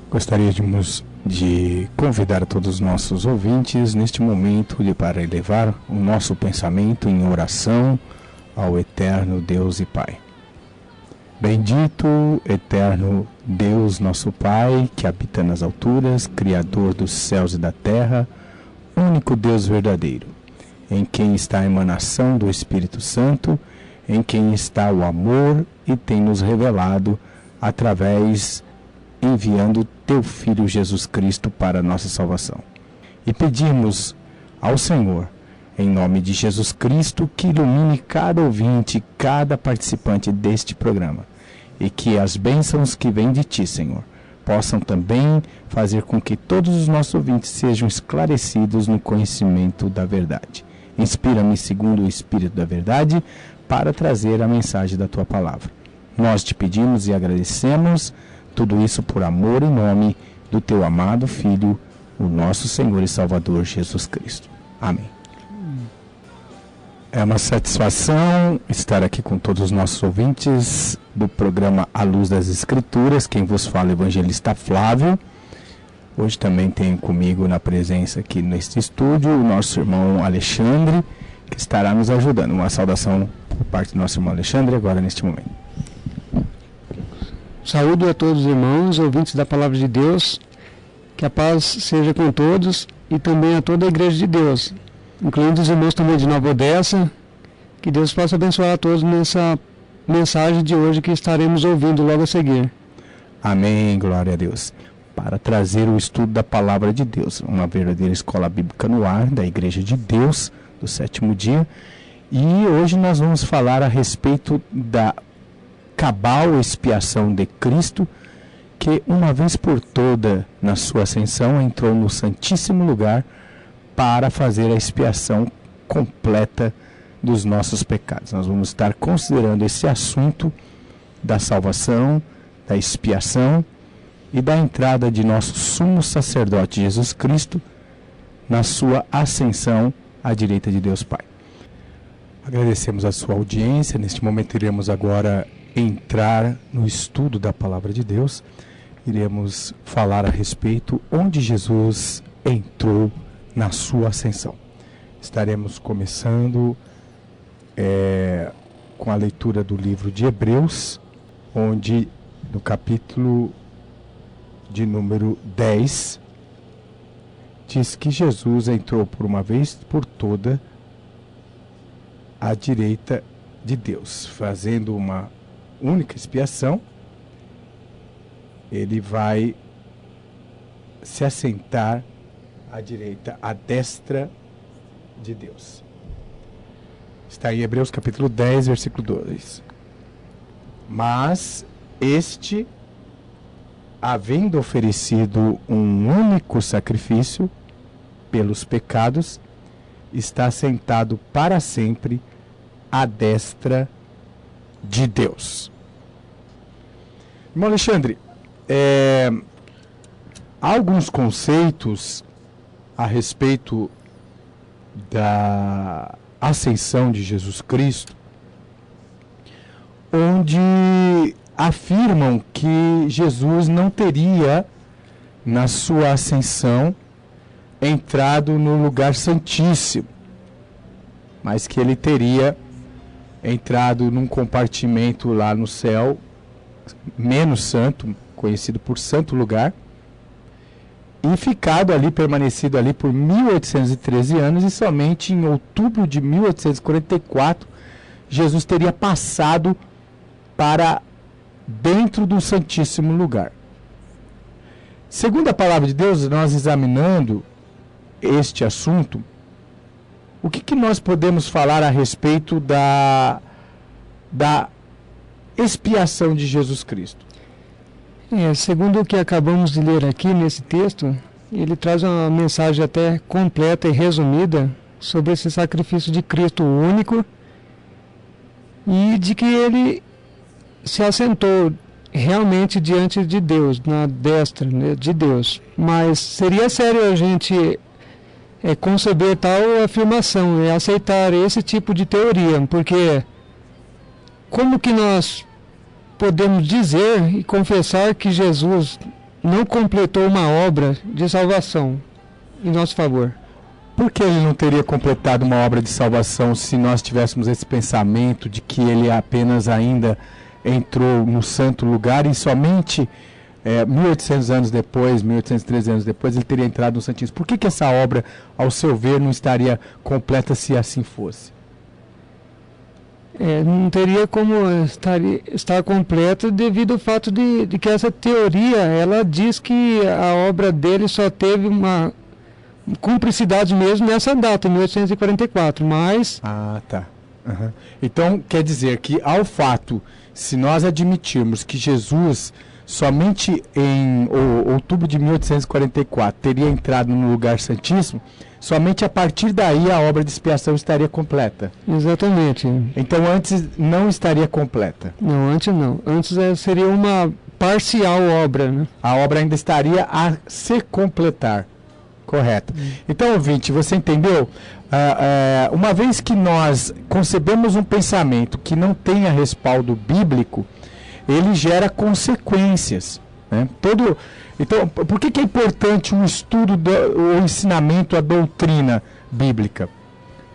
Gostaríamos de convidar todos os nossos ouvintes neste momento para elevar o nosso pensamento em oração ao eterno Deus e Pai. Bendito, eterno Deus, nosso Pai, que habita nas alturas, Criador dos céus e da terra, único Deus verdadeiro, em quem está a emanação do Espírito Santo, em quem está o amor e tem nos revelado através enviando teu Filho Jesus Cristo para a nossa salvação. E pedimos ao Senhor, em nome de Jesus Cristo, que ilumine cada ouvinte, cada participante deste programa, e que as bênçãos que vêm de Ti, Senhor, possam também fazer com que todos os nossos ouvintes sejam esclarecidos no conhecimento da verdade. Inspira-me segundo o Espírito da verdade para trazer a mensagem da Tua palavra. Nós te pedimos e agradecemos tudo isso por amor e nome do Teu amado Filho, o nosso Senhor e Salvador Jesus Cristo. Amém. É uma satisfação estar aqui com todos os nossos ouvintes do programa A Luz das Escrituras. Quem vos fala é o evangelista Flávio. Hoje também tenho comigo na presença aqui neste estúdio o nosso irmão Alexandre, que estará nos ajudando. Uma saudação por parte do nosso irmão Alexandre agora neste momento. Saúdo a todos os irmãos, ouvintes da Palavra de Deus, que a paz seja com todos e também a toda a Igreja de Deus, incluindo os irmãos também de Nova Odessa, que Deus possa abençoar a todos nessa mensagem de hoje que estaremos ouvindo logo a seguir. Amém, glória a Deus. Para trazer o estudo da Palavra de Deus, uma verdadeira escola bíblica no ar da Igreja de Deus, do sétimo dia, e hoje nós vamos falar a respeito da cabal expiação de Cristo, que uma vez por toda na sua ascensão entrou no Santíssimo Lugar para fazer a expiação completa dos nossos pecados. Nós vamos estar considerando esse assunto da salvação, da expiação e da entrada de nosso sumo sacerdote Jesus Cristo na sua ascensão à direita de Deus Pai. Agradecemos a sua audiência. Neste momento iremos agora entrar no estudo da Palavra de Deus. Iremos falar a respeito onde Jesus entrou na sua ascensão. Estaremos começando com a leitura do livro de Hebreus, onde no capítulo de número 10 diz que Jesus entrou por uma vez por toda à direita de Deus, fazendo uma única expiação. Ele vai se assentar à direita, à destra de Deus. Está em Hebreus capítulo 10, versículo 2. Mas este, havendo oferecido um único sacrifício pelos pecados, está sentado para sempre à destra de Deus. Irmão Alexandre, há alguns conceitos a respeito da ascensão de Jesus Cristo, onde afirmam que Jesus não teria, na sua ascensão, entrado no lugar santíssimo, mas que ele teria entrado num compartimento lá no céu, menos santo, conhecido por santo lugar, e ficado ali, permanecido ali por 1813 anos, e somente em outubro de 1844, Jesus teria passado para dentro do Santíssimo Lugar. Segundo a Palavra de Deus, nós examinando este assunto, o que nós podemos falar a respeito da expiação de Jesus Cristo? Segundo o que acabamos de ler aqui nesse texto, ele traz uma mensagem até completa e resumida sobre esse sacrifício de Cristo único e de que ele se assentou realmente diante de Deus, na destra, né, de Deus. Mas seria sério a gente conceber tal afirmação, aceitar esse tipo de teoria, porque como que nós podemos dizer e confessar que Jesus não completou uma obra de salvação em nosso favor? Por que ele não teria completado uma obra de salvação se nós tivéssemos esse pensamento de que ele apenas ainda entrou no santo lugar e somente 1800 anos depois, 1813 anos depois, ele teria entrado no Santíssimo? Por que essa obra, ao seu ver, não estaria completa se assim fosse? Não teria como estar completa devido ao fato de que essa teoria, ela diz que a obra dele só teve uma cumplicidade mesmo nessa data, em 1844, mas... Ah, tá. Uhum. Então, quer dizer que ao fato, se nós admitirmos que Jesus somente em outubro de 1844 teria entrado no lugar santíssimo, somente a partir daí a obra de expiação estaria completa. Exatamente. Então antes não estaria completa. Não, antes não. Antes seria uma parcial obra, né? A obra ainda estaria a se completar. Correto. Então, ouvinte, você entendeu? Uma vez que nós concebemos um pensamento que não tenha respaldo bíblico, ele gera consequências, né? Então, por que é importante o estudo, o ensinamento, a doutrina bíblica?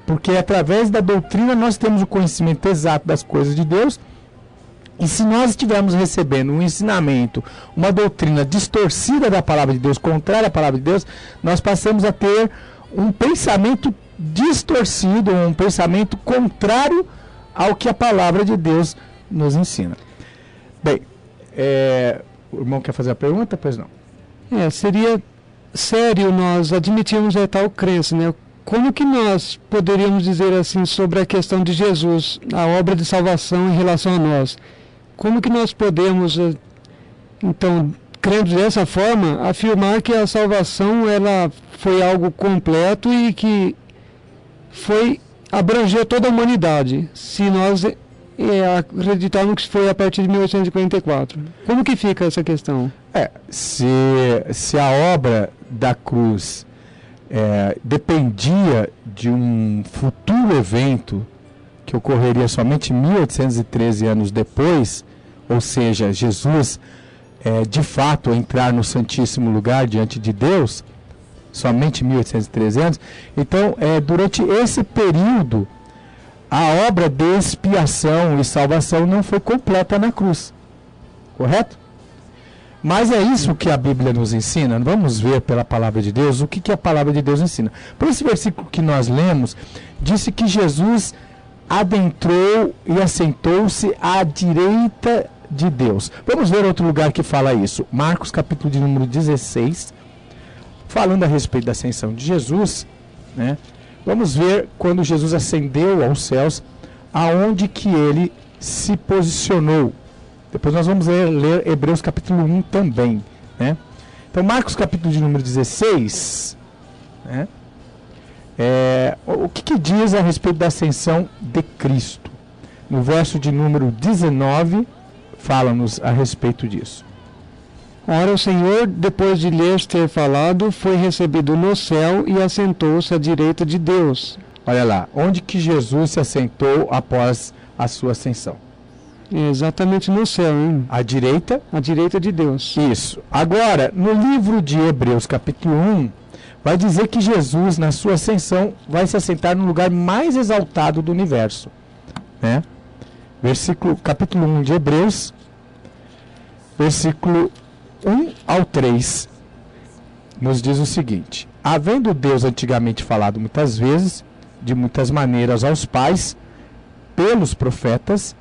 Porque através da doutrina nós temos o conhecimento exato das coisas de Deus, e se nós estivermos recebendo um ensinamento, uma doutrina distorcida da palavra de Deus, contrária à palavra de Deus, nós passamos a ter um pensamento distorcido, um pensamento contrário ao que a palavra de Deus nos ensina. Bem, o irmão quer fazer a pergunta? Pois não. Seria sério nós admitirmos a tal crença, né? Como que nós poderíamos dizer assim sobre a questão de Jesus, a obra de salvação em relação a nós? Como que nós podemos, então, crendo dessa forma, afirmar que a salvação ela foi algo completo e que abrangeu toda a humanidade, se nós acreditarmos que foi a partir de 1844? Como que fica essa questão? Se a obra da cruz dependia de um futuro evento que ocorreria somente 1813 anos depois, ou seja, Jesus de fato entrar no Santíssimo Lugar diante de Deus, somente 1813 anos, então durante esse período a obra de expiação e salvação não foi completa na cruz, correto? Mas é isso que a Bíblia nos ensina. Vamos ver pela palavra de Deus o que a palavra de Deus ensina. Por esse versículo que nós lemos, disse que Jesus adentrou e assentou-se à direita de Deus. Vamos ver outro lugar que fala isso. Marcos capítulo de número 16, falando a respeito da ascensão de Jesus, né? Vamos ver quando Jesus ascendeu aos céus, aonde que ele se posicionou. Depois nós vamos ler Hebreus capítulo 1 também, né? Então, Marcos capítulo de número 16, né? O que diz a respeito da ascensão de Cristo? No verso de número 19, fala-nos a respeito disso. Ora, o Senhor, depois de lhes ter falado, foi recebido no céu e assentou-se à direita de Deus. Olha lá, onde que Jesus se assentou após a sua ascensão? Exatamente no céu, hein? À direita? À direita de Deus. Isso. Agora, no livro de Hebreus, capítulo 1, vai dizer que Jesus, na sua ascensão, vai se assentar no lugar mais exaltado do universo, né? Capítulo 1 de Hebreus, versículo 1 ao 3, nos diz o seguinte: havendo Deus antigamente falado muitas vezes, de muitas maneiras aos pais, pelos profetas,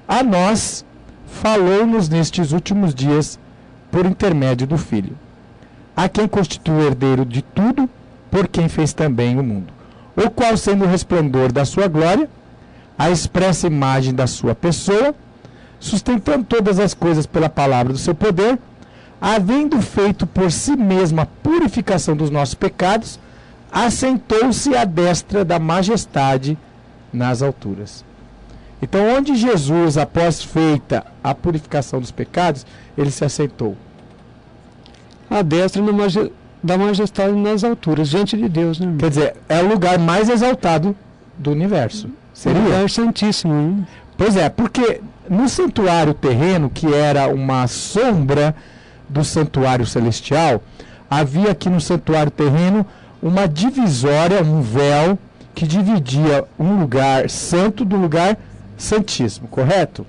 a nós falou-nos nestes últimos dias por intermédio do Filho, a quem constitui o herdeiro de tudo, por quem fez também o mundo, o qual, sendo o resplendor da sua glória, a expressa imagem da sua pessoa, sustentando todas as coisas pela palavra do seu poder, havendo feito por si mesmo a purificação dos nossos pecados, assentou-se à destra da majestade nas alturas. Então, onde Jesus, após feita a purificação dos pecados, ele se assentou? À destra da majestade nas alturas, diante de Deus, né? Quer dizer, é o lugar mais exaltado do universo. Seria? O lugar santíssimo, hein? Pois é, porque no santuário terreno, que era uma sombra do santuário celestial, havia aqui no santuário terreno uma divisória, um véu, que dividia um lugar santo do lugar santíssimo, correto?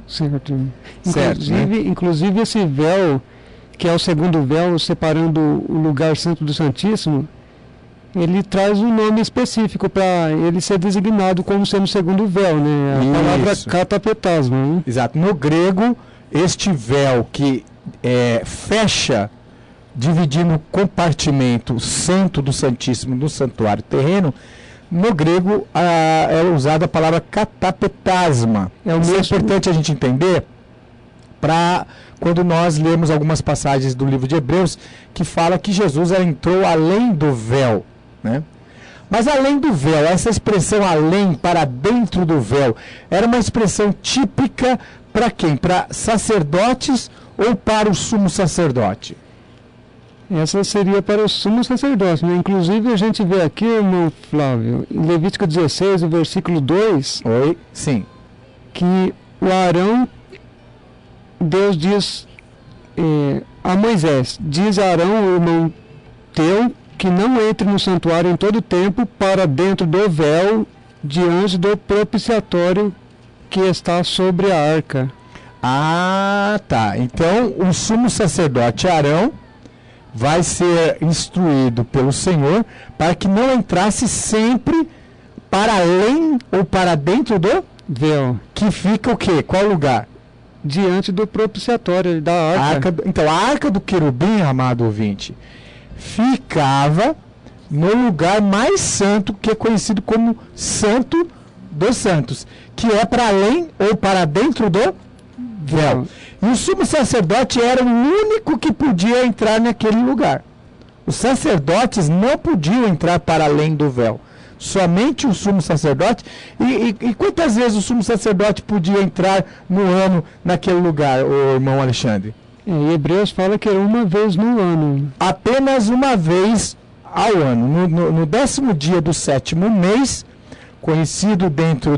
Certo. Certo, Inclusive esse véu, que é o segundo véu, separando o lugar santo do Santíssimo, ele traz um nome específico para ele ser designado como sendo o segundo véu, né? A palavra katapetasma. Né? Exato. No grego, este véu que fecha, dividindo o compartimento santo do Santíssimo do santuário terreno, no grego é usada a palavra katapetasma. Isso é importante a gente entender para quando nós lemos algumas passagens do livro de Hebreus que fala que Jesus entrou além do véu, né? Mas além do véu, essa expressão além, para dentro do véu, era uma expressão típica para quem? Para sacerdotes ou para o sumo sacerdote? Essa seria para o sumo sacerdote, né? Inclusive a gente vê aqui, irmão Flávio, em Levítico 16, o versículo 2, Oi? Sim. que o Arão, Deus diz a Moisés, diz a Arão, o irmão teu, que não entre no santuário em todo o tempo para dentro do véu, diante do propiciatório que está sobre a arca. Ah, tá. Então, o sumo sacerdote Arão vai ser instruído pelo Senhor para que não entrasse sempre para além ou para dentro do véu. Que fica o quê? Qual lugar? Diante do propiciatório da arca. Então, a arca do querubim, amado ouvinte, ficava no lugar mais santo, que é conhecido como Santo dos Santos, que é para além ou para dentro do véu. E o sumo sacerdote era o único que podia entrar naquele lugar. Os sacerdotes não podiam entrar para além do véu. Somente o sumo sacerdote. E quantas vezes o sumo sacerdote podia entrar no ano naquele lugar, o irmão Alexandre? Em Hebreus fala que era uma vez no ano. Apenas uma vez ao ano. No 10º dia do 7º mês, conhecido dentro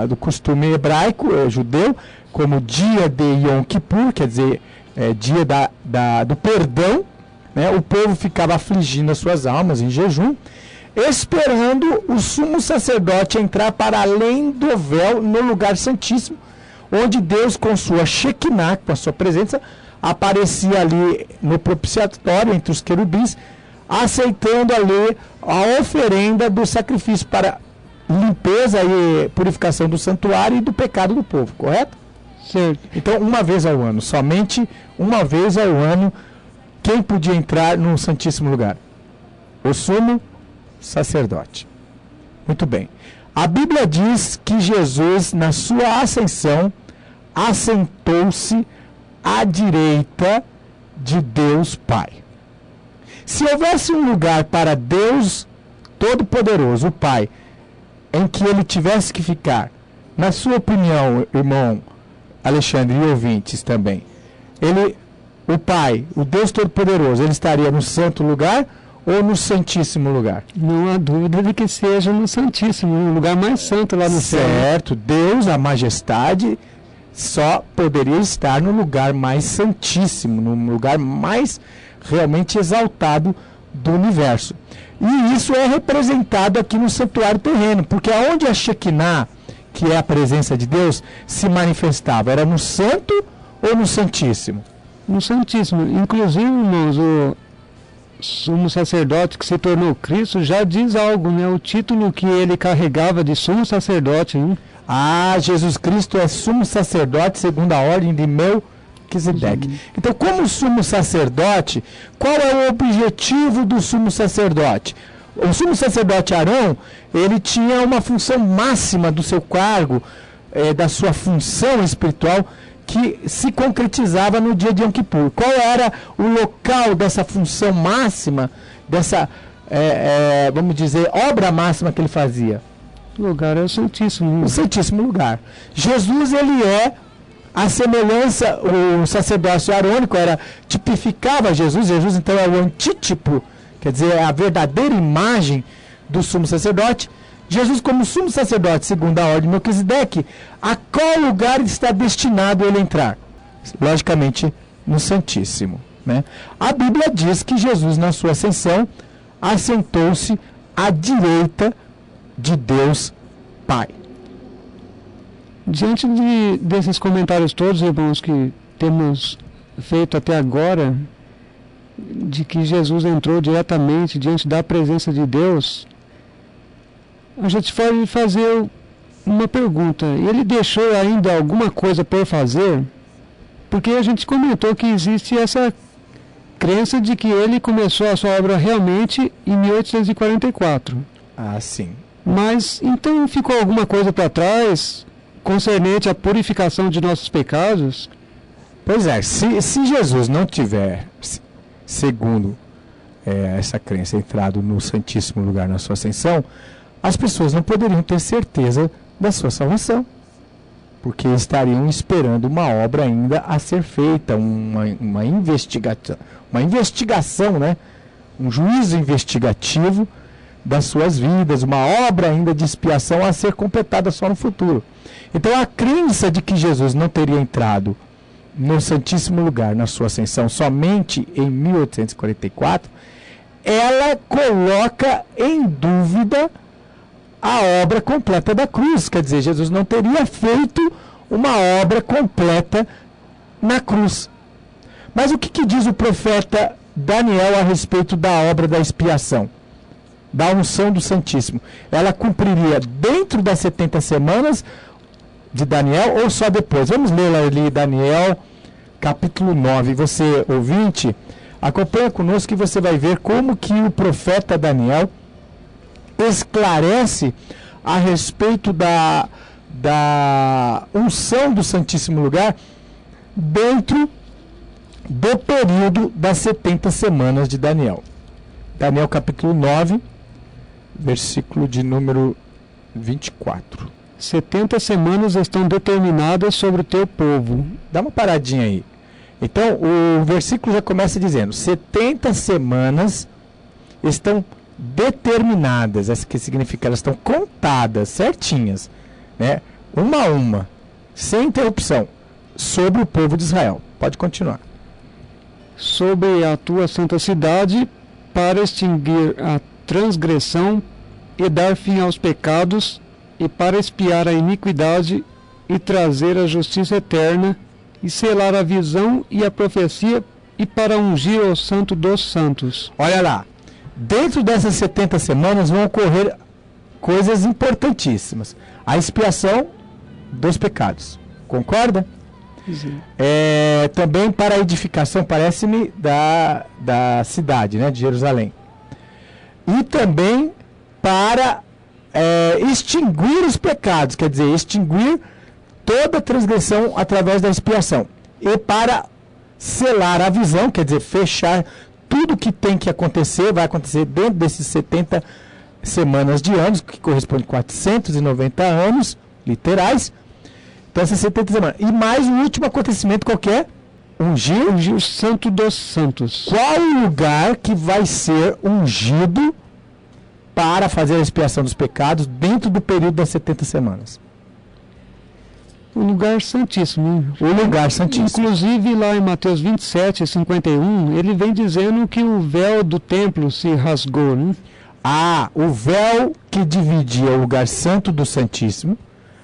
do costume hebraico, judeu, como dia de Yom Kippur, quer dizer, dia do perdão, né? O povo ficava afligindo as suas almas em jejum, esperando o sumo sacerdote entrar para além do véu no lugar santíssimo, onde Deus, com sua Shekinah, com a sua presença, aparecia ali no propiciatório entre os querubins, aceitando ali a oferenda do sacrifício para limpeza e purificação do santuário e do pecado do povo, correto? Certo. Então, uma vez ao ano, somente uma vez ao ano, quem podia entrar no Santíssimo Lugar? O sumo sacerdote. Muito bem. A Bíblia diz que Jesus, na sua ascensão, assentou-se à direita de Deus Pai. Se houvesse um lugar para Deus Todo-Poderoso, o Pai, em que ele tivesse que ficar, na sua opinião, irmão Alexandre e ouvintes também, o Pai, o Deus Todo-Poderoso, ele estaria no santo lugar ou no santíssimo lugar? Não há dúvida de que seja no santíssimo, no lugar mais santo lá no céu. Certo, Deus, a majestade, só poderia estar no lugar mais santíssimo, no lugar mais realmente exaltado do universo. E isso é representado aqui no santuário terreno, porque aonde a Shekinah, que é a presença de Deus, se manifestava, era no santo ou no santíssimo? No santíssimo. Inclusive, irmãos, o sumo sacerdote que se tornou Cristo já diz algo, né? O título que ele carregava de sumo sacerdote, né? Ah, Jesus Cristo é sumo sacerdote segundo a ordem de Melquisedeque. Então, como sumo sacerdote, qual é o objetivo do sumo sacerdote? O sumo sacerdote Arão, ele tinha uma função máxima do seu cargo, da sua função espiritual, que se concretizava no dia de Yom Kippur. Qual era o local dessa função máxima, dessa, vamos dizer, obra máxima que ele fazia? O lugar é o Santíssimo. O Santíssimo Lugar. Jesus, ele é a semelhança, o sacerdócio arônico tipificava Jesus. Jesus, então, é o antítipo, quer dizer, é a verdadeira imagem do sumo sacerdote. Jesus, como sumo sacerdote, segundo a ordem de Melquisedeque, a qual lugar está destinado ele entrar? logicamente no Santíssimo, né? A Bíblia diz que Jesus, na sua ascensão, assentou-se à direita de Deus Pai. Diante desses comentários todos, irmãos, que temos feito até agora, de que Jesus entrou diretamente diante da presença de Deus, a gente pode fazer uma pergunta: ele deixou ainda alguma coisa por fazer? Porque a gente comentou que existe essa crença de que ele começou a sua obra realmente em 1844. Ah, sim. Mas então ficou alguma coisa para trás concernente à purificação de nossos pecados? Pois é, se Jesus não tiver, segundo essa crença, entrado no Santíssimo Lugar na sua ascensão, as pessoas não poderiam ter certeza da sua salvação, porque estariam esperando uma obra ainda a ser feita, uma investigação, né? Um juízo investigativo das suas vidas, uma obra ainda de expiação a ser completada só no futuro. Então a crença de que Jesus não teria entrado no Santíssimo Lugar na sua ascensão somente em 1844, ela coloca em dúvida a obra completa da cruz. Quer dizer, Jesus não teria feito uma obra completa na cruz. Mas o que diz o profeta Daniel a respeito da obra da expiação, da unção do Santíssimo? Ela cumpriria dentro das 70 semanas de Daniel ou só depois? Vamos ler ali Daniel, capítulo 9. Você, ouvinte, acompanha conosco que você vai ver como que o profeta Daniel esclarece a respeito da unção do Santíssimo Lugar dentro do período das 70 semanas de Daniel. Daniel capítulo 9, versículo de número 24. 70 semanas estão determinadas sobre o teu povo. Dá uma paradinha aí. Então, o versículo já começa dizendo: 70 semanas estão determinadas. Isso que significa? Elas estão contadas, certinhas, né? Uma a uma, sem interrupção, sobre o povo de Israel. Pode continuar. Sobre a tua santa cidade, para extinguir a transgressão e dar fim aos pecados, e para expiar a iniquidade e trazer a justiça eterna, e selar a visão e a profecia, e para ungir o santo dos santos. Olha lá, dentro dessas 70 semanas vão ocorrer coisas importantíssimas. A expiação dos pecados. Concorda? Sim. Também para a edificação, parece-me, da cidade, né, de Jerusalém. E também para extinguir os pecados, quer dizer, extinguir toda transgressão através da expiação. E para selar a visão, quer dizer, fechar tudo que tem que acontecer, vai acontecer dentro desses 70 semanas de anos, que corresponde a 490 anos literais. Então, essas 70 semanas. E mais um último acontecimento qualquer: ungir o santo dos santos. Qual o lugar que vai ser ungido para fazer a expiação dos pecados dentro do período das 70 semanas? O lugar santíssimo. O lugar santíssimo. Inclusive, lá em Mateus 27, 51, ele vem dizendo que o véu do templo se rasgou, né? Ah, o véu que dividia o lugar santo do Santíssimo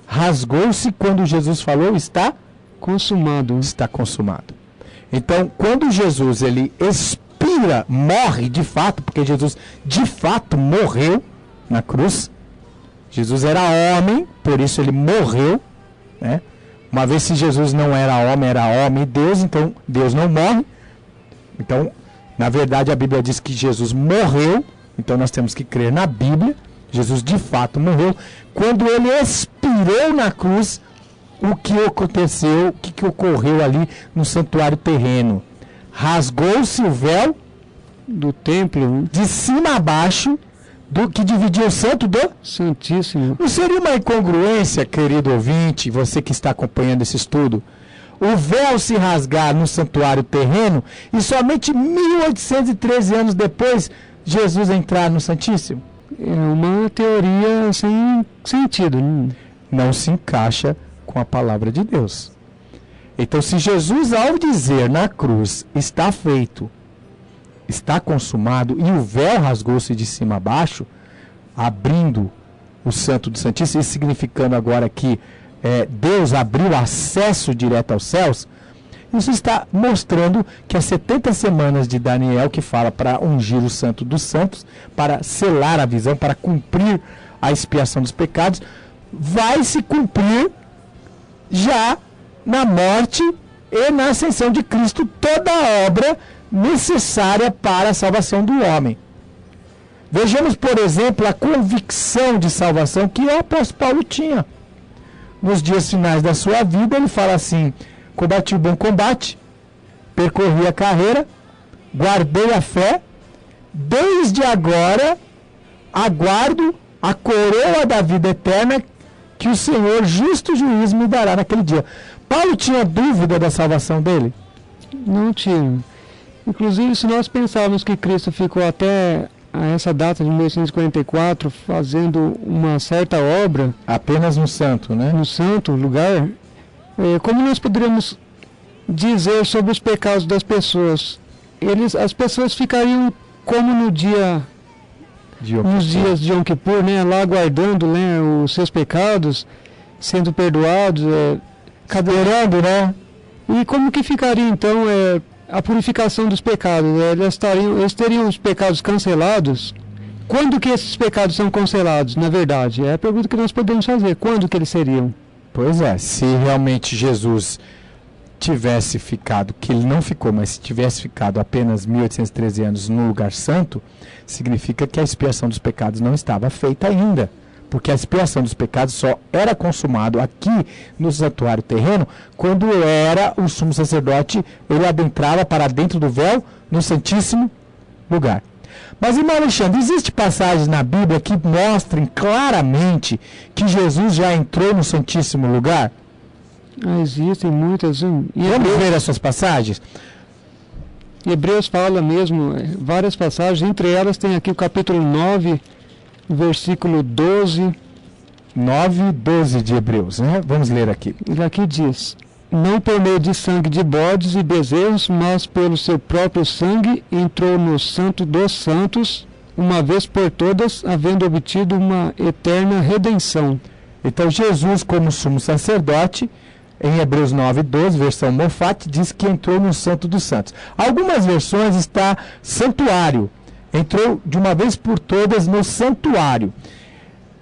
rasgou-se quando Jesus falou: está consumado. Está consumado. Então, quando Jesus ele expira, morre de fato, porque Jesus de fato morreu na cruz. Jesus era homem, por isso ele morreu, né? Uma vez, se Jesus não era homem e Deus, então Deus não morre. Então, na verdade, a Bíblia diz que Jesus morreu. Então nós temos que crer na Bíblia. Jesus de fato morreu. Quando ele expirou na cruz, o que aconteceu, o que ocorreu ali no santuário terreno? Rasgou-se o véu do templo, de cima a baixo, do que dividia o santo do Santíssimo. Não seria uma incongruência, querido ouvinte, você que está acompanhando esse estudo, o véu se rasgar no santuário terreno e somente 1813 anos depois Jesus entrar no Santíssimo? É uma teoria sem sentido. Não se encaixa com a palavra de Deus. Então, se Jesus, ao dizer na cruz, está feito, está consumado, e o véu rasgou-se de cima a baixo, abrindo o Santo do Santíssimo, isso significando agora que Deus abriu acesso direto aos céus, isso está mostrando que as 70 semanas de Daniel, que fala para ungir o Santo dos Santos, para selar a visão, para cumprir a expiação dos pecados, vai se cumprir já na morte e na ascensão de Cristo, toda a obra necessária para a salvação do homem. Vejamos, por exemplo, a convicção de salvação que o apóstolo Paulo tinha. Nos dias finais da sua vida, ele fala assim: combati o bom combate, percorri a carreira, guardei a fé, desde agora aguardo a coroa da vida eterna que o Senhor, justo juiz, me dará naquele dia. Paulo tinha dúvida da salvação dele? Não tinha. Inclusive, se nós pensarmos que Cristo ficou até a essa data de 1844 fazendo uma certa obra... Apenas no santo, né? No santo lugar... como nós poderíamos dizer sobre os pecados das pessoas? As pessoas ficariam como nos dias de Yom Kippur, né, lá aguardando, né, os seus pecados, sendo perdoados, cadeirando, né? E como que ficaria então a purificação dos pecados? Eles teriam os pecados cancelados? Quando que esses pecados são cancelados, na verdade? É a pergunta que nós podemos fazer. Quando que eles seriam? Pois é, se realmente Jesus tivesse ficado, que ele não ficou, mas se tivesse ficado apenas 1813 anos no lugar santo, significa que a expiação dos pecados não estava feita ainda, porque a expiação dos pecados só era consumado aqui no santuário terreno, quando era o sumo sacerdote, ele adentrava para dentro do véu, no santíssimo lugar. Mas, irmão Alexandre, existem passagens na Bíblia que mostrem claramente que Jesus já entrou no Santíssimo Lugar? Existem muitas. Vamos ver essas passagens? Hebreus fala mesmo várias passagens, entre elas tem aqui o capítulo 9, versículo 12. 9 e 12 de Hebreus, né? Vamos ler aqui. Ele aqui diz: não por meio de sangue de bodes e bezerros, mas pelo seu próprio sangue entrou no Santo dos Santos, uma vez por todas, havendo obtido uma eterna redenção. Então Jesus, como sumo sacerdote, em Hebreus 9, 12, versão Mofat, diz que entrou no Santo dos Santos. Algumas versões está santuário. Entrou de uma vez por todas no santuário.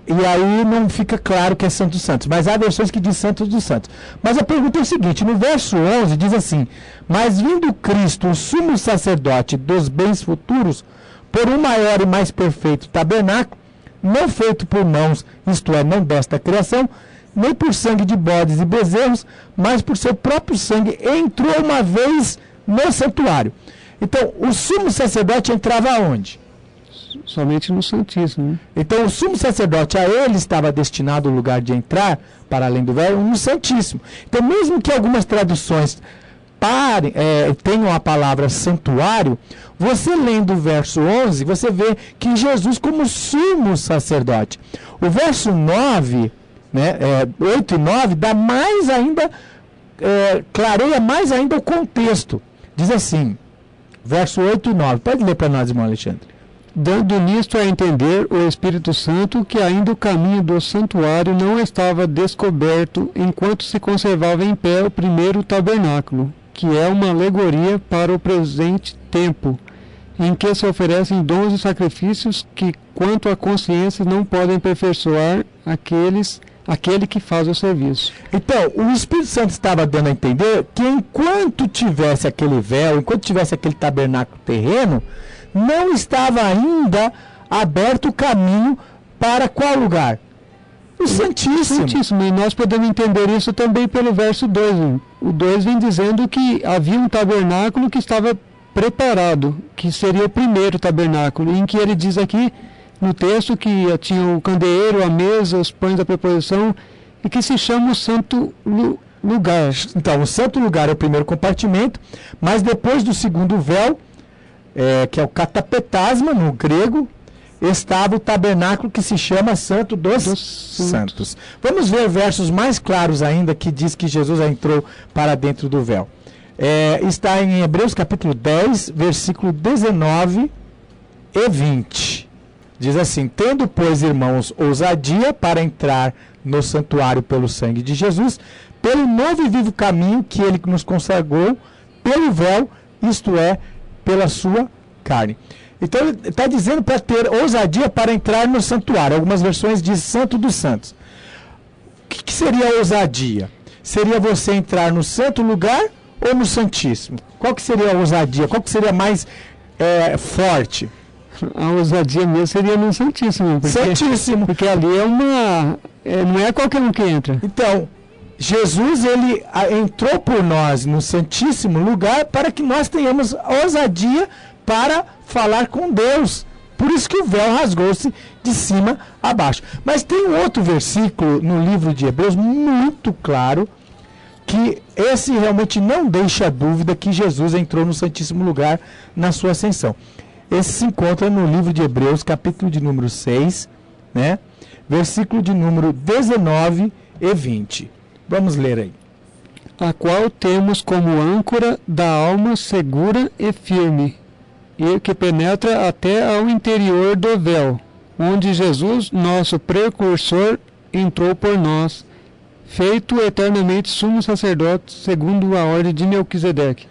E aí não fica claro que é Santo dos Santos, mas há versões que diz Santo dos Santos. Mas a pergunta é o seguinte, no verso 11 diz assim: mas vindo Cristo, o sumo sacerdote dos bens futuros, por um maior e mais perfeito tabernáculo, não feito por mãos, isto é, não desta criação, nem por sangue de bodes e bezerros, mas por seu próprio sangue, entrou uma vez no santuário. Então, o sumo sacerdote entrava aonde? Somente no Santíssimo. Né? Então, o sumo sacerdote, a ele estava destinado o lugar de entrar, para além do véu, no Santíssimo. Então, mesmo que algumas traduções tenham a palavra santuário, você lendo o verso 11, você vê que Jesus como sumo sacerdote. O verso 9, 8 e 9, dá mais ainda, clareia mais ainda o contexto. Diz assim, verso 8 e 9. Pode ler para nós, irmão Alexandre. Dando nisto a entender o Espírito Santo que ainda o caminho do santuário não estava descoberto enquanto se conservava em pé o primeiro tabernáculo, que é uma alegoria para o presente tempo, em que se oferecem dons e sacrifícios que, quanto à consciência, não podem aperfeiçoar aquele que faz o serviço. Então, o Espírito Santo estava dando a entender que enquanto tivesse aquele véu, enquanto tivesse aquele tabernáculo terreno, não estava ainda aberto o caminho para qual lugar? O Santíssimo. Santíssimo. E nós podemos entender isso também pelo verso 2. O 2 vem dizendo que havia um tabernáculo que estava preparado, que seria o primeiro tabernáculo, em que ele diz aqui no texto que tinha o candeeiro, a mesa, os pães da preposição, e que se chama o Santo Lugar. Então, o Santo Lugar é o primeiro compartimento, mas depois do segundo véu, que é o catapetasma no grego, estava o tabernáculo que se chama Santo dos Santos. Vamos ver versos mais claros ainda que diz que Jesus entrou para dentro do véu. Está em Hebreus capítulo 10, versículo 19 e 20. Diz assim: tendo, pois, irmãos, ousadia para entrar no santuário pelo sangue de Jesus, pelo novo e vivo caminho que ele nos consagrou, pelo véu, isto é, pela sua carne. Então ele está dizendo para ter ousadia para entrar no santuário. Algumas versões dizem Santo dos Santos. O que seria ousadia? Seria você entrar no santo lugar ou no Santíssimo? Qual que seria a ousadia? Qual que seria mais forte? A ousadia mesmo seria no Santíssimo. Santíssimo. Porque ali não é qualquer um que entra. Então, Jesus, ele entrou por nós no Santíssimo lugar para que nós tenhamos ousadia para falar com Deus. Por isso que o véu rasgou-se de cima a baixo. Mas tem um outro versículo no livro de Hebreus muito claro, que esse realmente não deixa dúvida que Jesus entrou no Santíssimo lugar na sua ascensão. Esse se encontra no livro de Hebreus, capítulo de número 6, né? Versículo de número 19 e 20. Vamos ler aí. A qual temos como âncora da alma segura e firme, e que penetra até ao interior do véu, onde Jesus, nosso precursor, entrou por nós, feito eternamente sumo sacerdote, segundo a ordem de Melquisedeque.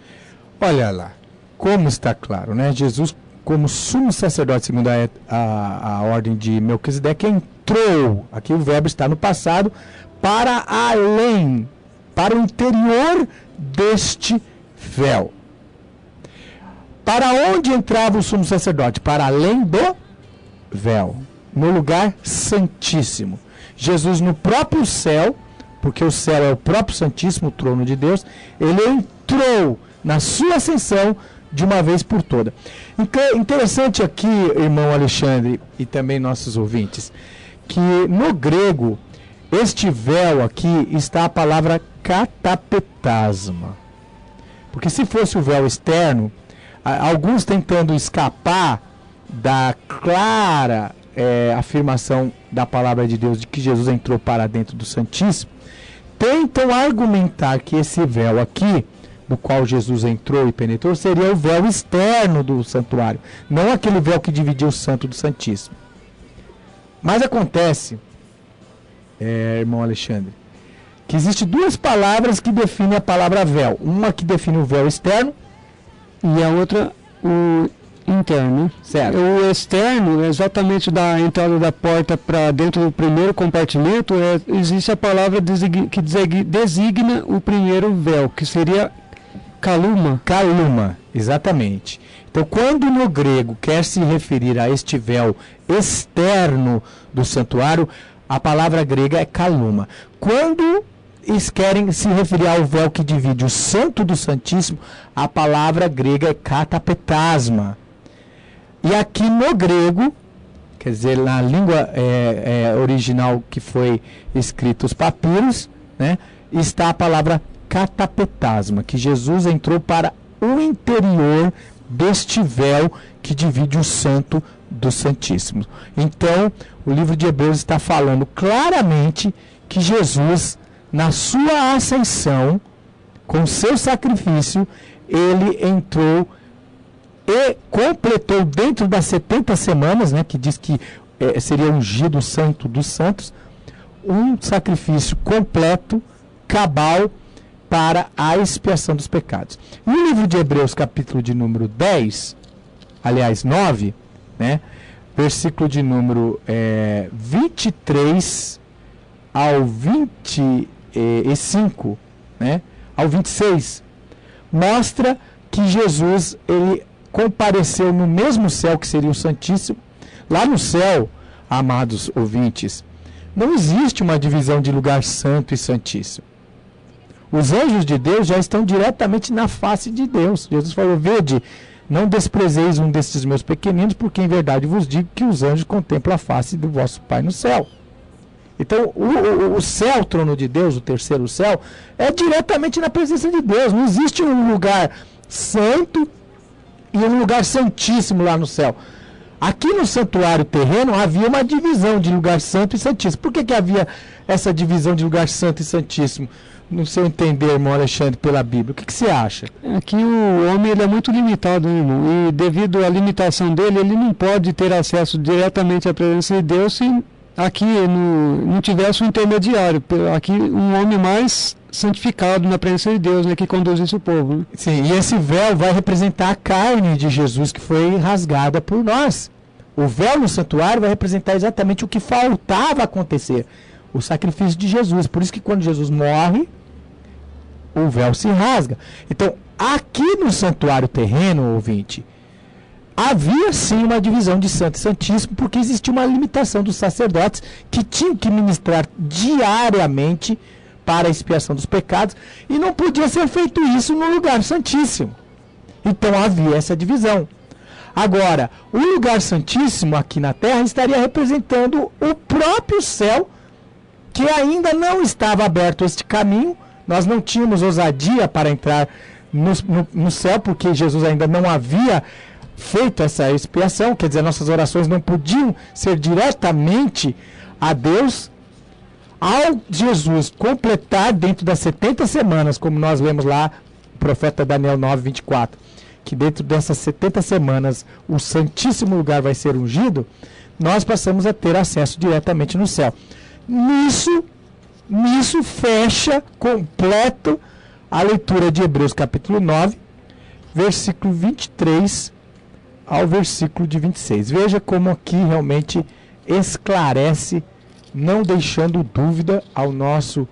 Olha lá, como está claro, né? Jesus, como sumo sacerdote, segundo a ordem de Melquisedeque, entrou, aqui o verbo está no passado, para além, para o interior deste véu. Para onde entrava o sumo sacerdote? Para além do véu, no lugar santíssimo. Jesus, no próprio céu, porque o céu é o próprio Santíssimo, o trono de Deus, ele entrou na sua ascensão de uma vez por toda. Então, interessante aqui, irmão Alexandre, e também nossos ouvintes, que no grego, este véu aqui está a palavra katapetasma. Porque se fosse o véu externo, alguns tentando escapar da clara afirmação da palavra de Deus de que Jesus entrou para dentro do Santíssimo, tentam argumentar que esse véu aqui, no qual Jesus entrou e penetrou, seria o véu externo do santuário, não aquele véu que dividia o Santo do Santíssimo. Mas acontece, irmão Alexandre, que existem duas palavras que definem a palavra véu. Uma que define o véu externo e a outra o interno. Certo. O externo, exatamente da entrada da porta para dentro do primeiro compartimento, existe a palavra que designa o primeiro véu, que seria kaluma. Kaluma, exatamente. Então, quando no grego quer se referir a este véu externo do santuário, a palavra grega é kaluma. Quando eles querem se referir ao véu que divide o Santo do Santíssimo, a palavra grega é katapetasma. E aqui no grego, quer dizer, na língua original que foi escrito os papiros, né, está a palavra katapetasma, que Jesus entrou para o interior deste véu que divide o Santo do Santíssimo. Então, o livro de Hebreus está falando claramente que Jesus, na sua ascensão, com seu sacrifício, ele entrou e completou dentro das 70 semanas, né, que diz que seria ungido o Santo dos Santos, um sacrifício completo, cabal, para a expiação dos pecados. No livro de Hebreus, capítulo de número 10, aliás 9, né, versículo de número 23 ao 25, né, ao 26, mostra que Jesus, ele compareceu no mesmo céu que seria o Santíssimo. Lá no céu, amados ouvintes, não existe uma divisão de lugar santo e santíssimo. Os anjos de Deus já estão diretamente na face de Deus. Jesus falou: vede, não desprezeis um destes meus pequeninos, porque em verdade vos digo que os anjos contemplam a face do vosso Pai no céu. Então, o céu, o trono de Deus, o terceiro céu, é diretamente na presença de Deus. Não existe um lugar santo e um lugar santíssimo lá no céu. Aqui no santuário terreno havia uma divisão de lugar santo e santíssimo. Por que havia essa divisão de lugar santo e santíssimo? No seu entender, irmão Alexandre, pela Bíblia, o que você acha? Aqui o homem ele é muito limitado, né, irmão? E devido à limitação dele, ele não pode ter acesso diretamente à presença de Deus se aqui não tivesse um intermediário. Aqui um homem mais santificado na presença de Deus, né, que conduzisse o povo. Né? Sim, e esse véu vai representar a carne de Jesus que foi rasgada por nós. O véu no santuário vai representar exatamente o que faltava acontecer, o sacrifício de Jesus. Por isso que quando Jesus morre, o véu se rasga. Então, aqui no santuário terreno, ouvinte, havia sim uma divisão de santo e santíssimo, porque existia uma limitação dos sacerdotes que tinham que ministrar diariamente para a expiação dos pecados, e não podia ser feito isso no lugar santíssimo. Então havia essa divisão. Agora, o lugar santíssimo aqui na terra estaria representando o próprio céu, que ainda não estava aberto este caminho. Nós não tínhamos ousadia para entrar no céu, porque Jesus ainda não havia feito essa expiação, quer dizer, nossas orações não podiam ser diretamente a Deus. Ao Jesus completar dentro das 70 semanas, como nós lemos lá, o profeta Daniel 9:24, que dentro dessas 70 semanas o Santíssimo Lugar vai ser ungido, nós passamos a ter acesso diretamente no céu. Nisso fecha completo a leitura de Hebreus capítulo 9, versículo 23 ao versículo de 26. Veja como aqui realmente esclarece, não deixando dúvida ao nosso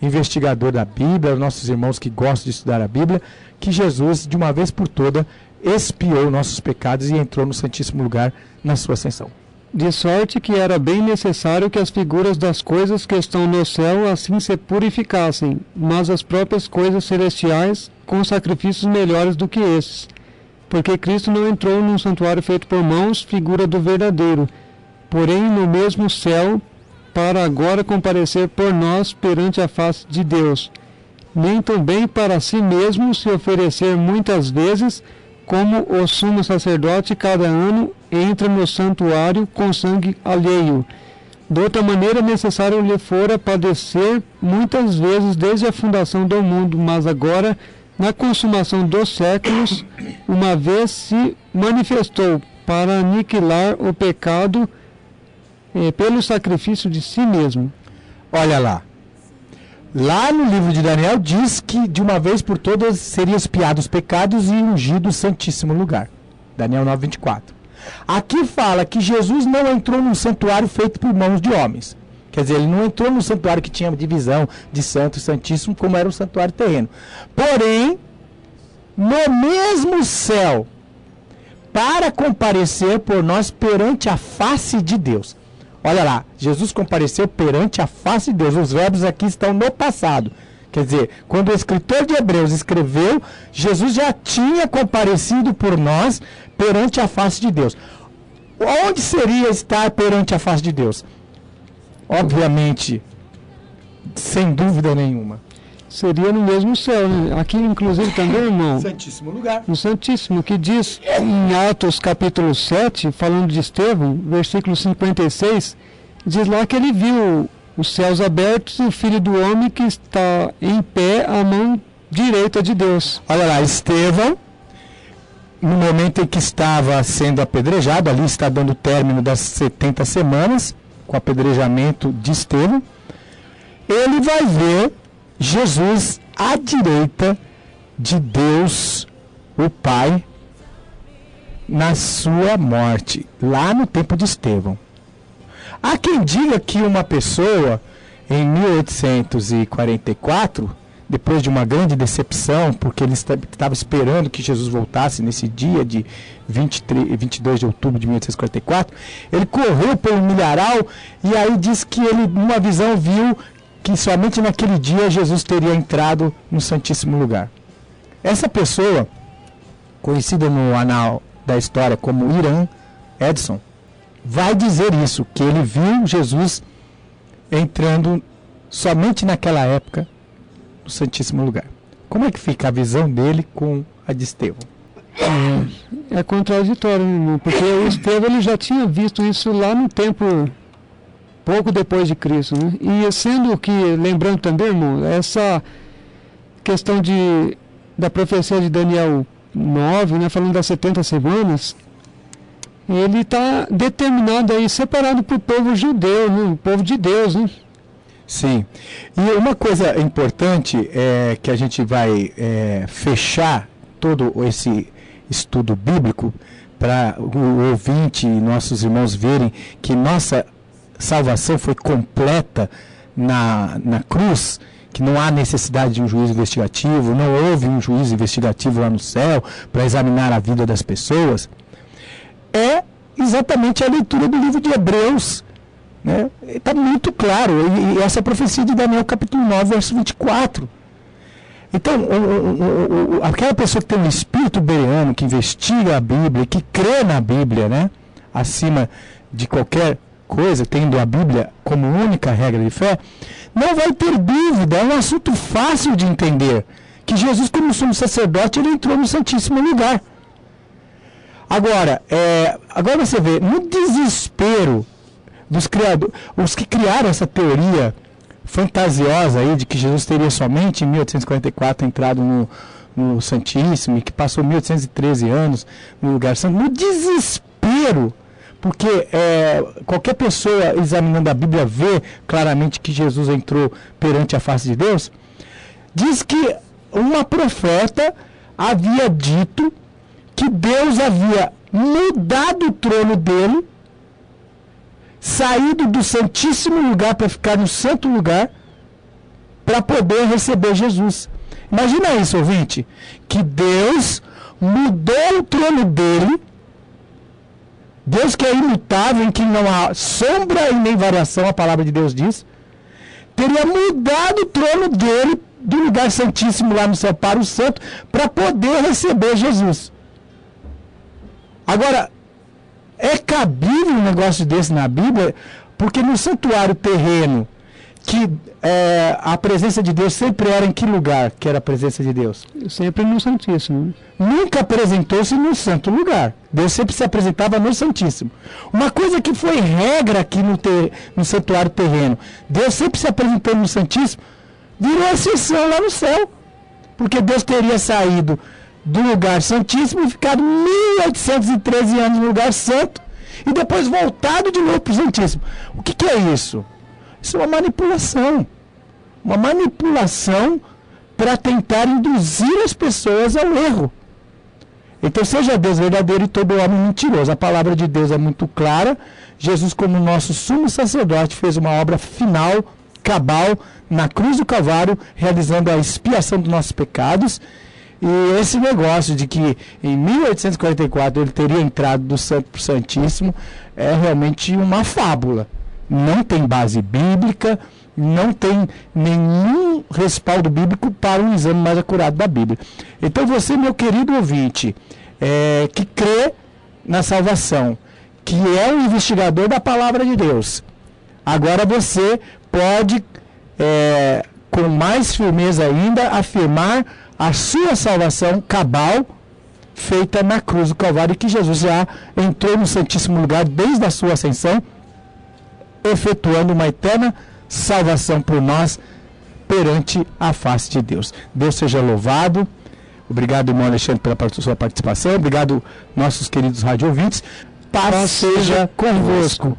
investigador da Bíblia, aos nossos irmãos que gostam de estudar a Bíblia, que Jesus, de uma vez por toda, expiou nossos pecados e entrou no Santíssimo Lugar na sua ascensão. De sorte que era bem necessário que as figuras das coisas que estão no céu assim se purificassem, mas as próprias coisas celestiais com sacrifícios melhores do que esses. Porque Cristo não entrou num santuário feito por mãos, figura do verdadeiro, porém no mesmo céu, para agora comparecer por nós perante a face de Deus, nem também para si mesmo se oferecer muitas vezes, como o sumo sacerdote cada ano entra no santuário com sangue alheio. De outra maneira, necessário lhe fora padecer muitas vezes desde a fundação do mundo, mas agora, na consumação dos séculos, uma vez se manifestou para aniquilar o pecado pelo sacrifício de si mesmo. Olha lá. Lá no livro de Daniel diz que de uma vez por todas seriam expiados os pecados e ungido o Santíssimo Lugar. Daniel 9:24. Aqui fala que Jesus não entrou num santuário feito por mãos de homens. Quer dizer, ele não entrou num santuário que tinha divisão de santo e santíssimo, como era o santuário terreno. Porém, no mesmo céu, para comparecer por nós perante a face de Deus. Olha lá, Jesus compareceu perante a face de Deus. Os verbos aqui estão no passado. Quer dizer, quando o escritor de Hebreus escreveu, Jesus já tinha comparecido por nós perante a face de Deus. Onde seria estar perante a face de Deus? Obviamente, sem dúvida nenhuma, seria no mesmo céu, né? Aqui inclusive também, irmão, Santíssimo Lugar. no Santíssimo, que diz em Atos capítulo 7, falando de Estevão, versículo 56, diz lá que ele viu os céus abertos e o Filho do Homem que está em pé à mão direita de Deus. Olha lá, Estevão, no momento em que estava sendo apedrejado, ali está dando término das 70 semanas, com o apedrejamento de Estevão, ele vai ver Jesus à direita de Deus, o Pai, na sua morte, lá no tempo de Estevão. Há quem diga que uma pessoa, em 1844, depois de uma grande decepção, porque ele estava esperando que Jesus voltasse nesse dia de 22 de outubro de 1844, ele correu pelo milharal e aí diz que ele, numa visão, viu que somente naquele dia Jesus teria entrado no Santíssimo Lugar. Essa pessoa, conhecida no anal da história como Irã Edson, vai dizer isso, que ele viu Jesus entrando somente naquela época no Santíssimo Lugar. Como é que fica a visão dele com a de Estevão? É contraditório, irmão, porque o Estevão ele já tinha visto isso lá no tempo pouco depois de Cristo, né? E sendo que, lembrando também, irmão, essa questão da profecia de Daniel 9, né, falando das 70 semanas, ele está determinado aí, separado para o povo judeu, né, o povo de Deus, né? Sim. E uma coisa importante é que a gente vai fechar todo esse estudo bíblico para o ouvinte e nossos irmãos verem que nossa salvação foi completa na cruz, que não há necessidade de um juízo investigativo, não houve um juízo investigativo lá no céu para examinar a vida das pessoas, é exatamente a leitura do livro de Hebreus. Está muito claro, e essa profecia de Daniel capítulo 9, verso 24. Então, aquela pessoa que tem um espírito bereano, que investiga a Bíblia, que crê na Bíblia, né, acima de qualquer coisa, tendo a Bíblia como única regra de fé, não vai ter dúvida, é um assunto fácil de entender, que Jesus, como sumo sacerdote, ele entrou no Santíssimo Lugar. Agora você vê, no desespero dos criadores, os que criaram essa teoria fantasiosa aí de que Jesus teria somente em 1844 entrado no Santíssimo e que passou 1813 anos no lugar santo, no desespero, porque qualquer pessoa examinando a Bíblia vê claramente que Jesus entrou perante a face de Deus, diz que uma profeta havia dito que Deus havia mudado o trono dele, saído do Santíssimo Lugar para ficar no Santo Lugar, para poder receber Jesus. Imagina isso, ouvinte, que Deus mudou o trono dele, Deus que é imutável, em que não há sombra e nem variação, a palavra de Deus diz, teria mudado o trono dele do lugar santíssimo lá no céu para o santo, para poder receber Jesus. Agora, é cabível um negócio desse na Bíblia, porque no santuário terreno, que a presença de Deus sempre era em que lugar que era a presença de Deus? Sempre no Santíssimo. Nunca apresentou-se no santo lugar. Deus sempre se apresentava no Santíssimo. Uma coisa que foi regra aqui no santuário terreno, Deus sempre se apresentando no Santíssimo, virou exceção lá no céu. Porque Deus teria saído do lugar santíssimo e ficado 1813 anos no lugar santo e depois voltado de novo para o Santíssimo. O que é isso? Isso é uma manipulação. Uma manipulação para tentar induzir as pessoas ao erro. Então seja Deus verdadeiro e todo homem mentiroso. A palavra de Deus é muito clara. Jesus, como nosso sumo sacerdote, fez uma obra final, cabal, na cruz do Calvário, realizando a expiação dos nossos pecados. E esse negócio de que em 1844 ele teria entrado do Santo para o Santíssimo é realmente uma fábula. Não tem base bíblica, não tem nenhum respaldo bíblico para um exame mais acurado da Bíblia. Então você, meu querido ouvinte, que crê na salvação, que é um investigador da palavra de Deus, agora você pode, com mais firmeza ainda, afirmar a sua salvação cabal, feita na cruz do Calvário, que Jesus já entrou no Santíssimo Lugar desde a sua ascensão, efetuando uma eterna salvação por nós perante a face de Deus. Deus seja louvado. Obrigado, irmão Alexandre, pela sua participação. Obrigado, nossos queridos rádio ouvintes. Paz seja convosco.